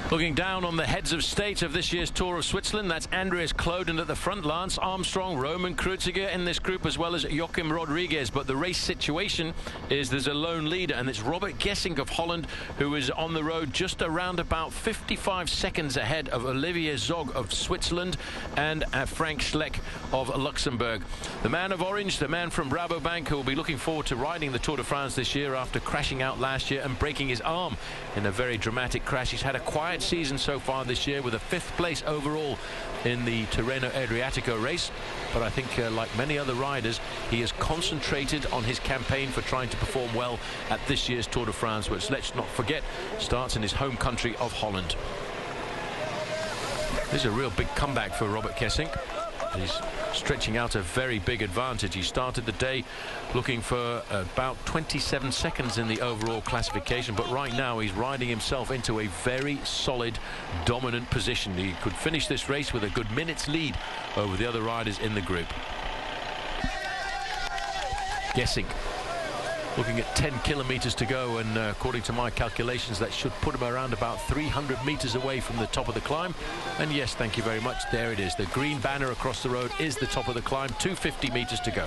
Looking down on the heads of state of this year's Tour of Switzerland, that's Andreas Kloden at the front, Lance Armstrong, Roman Kreuziger in this group, as well as Joachim Rodriguez. But the race situation is there's a lone leader, and it's Robert Gesink of Holland, who is on the road just around about 55 seconds ahead of Olivier Zog of Switzerland and Frank Schleck of Luxembourg. The man of orange, the man from Rabobank, who will be looking forward to riding the Tour de France this year after crashing out last year and breaking his arm in a very dramatic crash. He's had a quiet season so far this year with a 5th place overall in the Tirreno Adriatico race, but I think like many other riders, he has concentrated on his campaign for trying to perform well at this year's Tour de France, which, let's not forget, starts in his home country of Holland. This is a real big comeback for Robert Gesink. He's stretching out a very big advantage. He started the day looking for about 27 seconds in the overall classification, but right now he's riding himself into a very solid, dominant position. He could finish this race with a good minute's lead over the other riders in the group. Gesink looking at 10 kilometers to go, and according to my calculations, that should put him around about 300 meters away from the top of the climb. And yes, thank you very much, there it is. The green banner across the road is the top of the climb. 250 meters to go.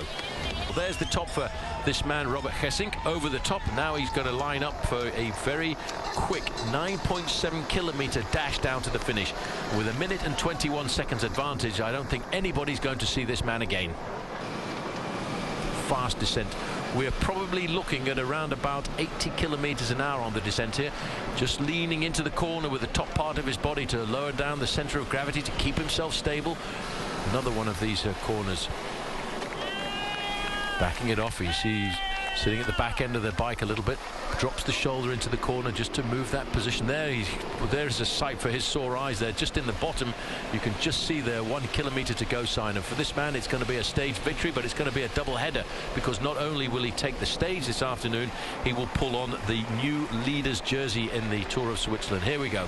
Well, there's the top for this man, Robert Gesink, over the top. Now he's going to line up for a very quick 9.7 kilometer dash down to the finish. With a minute and 21 seconds advantage, I don't think anybody's going to see this man again. Fast descent. We're probably looking at around about 80 kilometers an hour on the descent here, just leaning into the corner with the top part of his body to lower down the center of gravity to keep himself stable. Another one of these corners. Backing it off, you see he's sitting at the back end of the bike a little bit, drops the shoulder into the corner just to move that position there. There's a sight for his sore eyes there. Just in the bottom, you can just see there 1 kilometer to go sign. And for this man, it's going to be a stage victory, but it's going to be a double header, because not only will he take the stage this afternoon, he will pull on the new leader's jersey in the Tour of Switzerland. Here we go.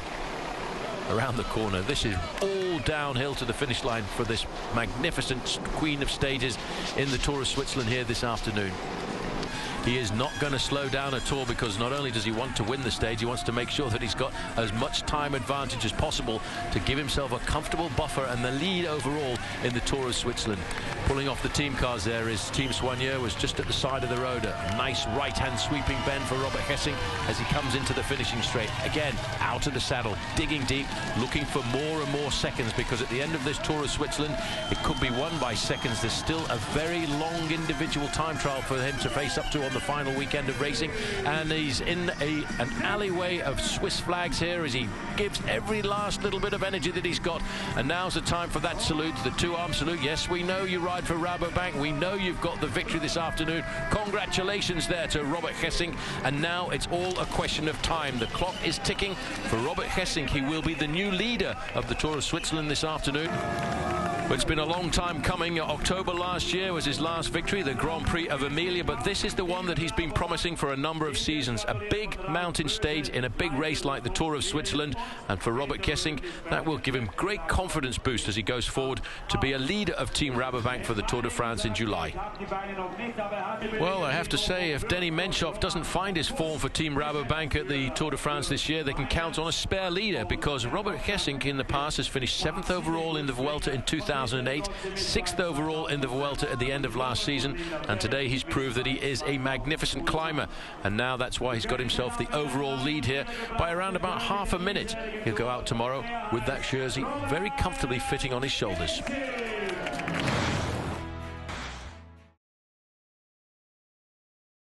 Around the corner. This is all downhill to the finish line for this magnificent queen of stages in the Tour of Switzerland here this afternoon. He is not going to slow down at all, because not only does he want to win the stage, he wants to make sure that he's got as much time advantage as possible to give himself a comfortable buffer and the lead overall in the Tour of Switzerland. Pulling off the team cars there is Team Soigneur, was just at the side of the road. A nice right-hand sweeping bend for Robert Gesink as he comes into the finishing straight. Again, out of the saddle, digging deep, looking for more and more seconds, because at the end of this Tour of Switzerland, it could be won by seconds. There's still a very long individual time trial for him to face up to on the final weekend of racing, and he's in an alleyway of Swiss flags here as he gives every last little bit of energy that he's got. And now's the time for that salute, the two-arm salute. Yes, we know you ride for Rabobank, we know you've got the victory this afternoon. Congratulations there to Robert Gesink, and now it's all a question of time. The clock is ticking for Robert Gesink. He will be the new leader of the Tour of Switzerland this afternoon. But it's been a long time coming. October last year was his last victory, the Grand Prix of Emilia, but this is the one that he's been promising for a number of seasons. A big mountain stage in a big race like the Tour of Switzerland, and for Robert Gesink, that will give him great confidence boost as he goes forward to be a leader of Team Rabobank for the Tour de France in July. Well, I have to say, if Denny Menchoff doesn't find his form for Team Rabobank at the Tour de France this year, they can count on a spare leader, because Robert Gesink in the past has finished 7th overall in the Vuelta in 2008, 6th overall in the Vuelta at the end of last season, and today he's proved that he is a magnificent climber, and now that's why he's got himself the overall lead here by around about half a minute. He'll go out tomorrow with that jersey very comfortably fitting on his shoulders.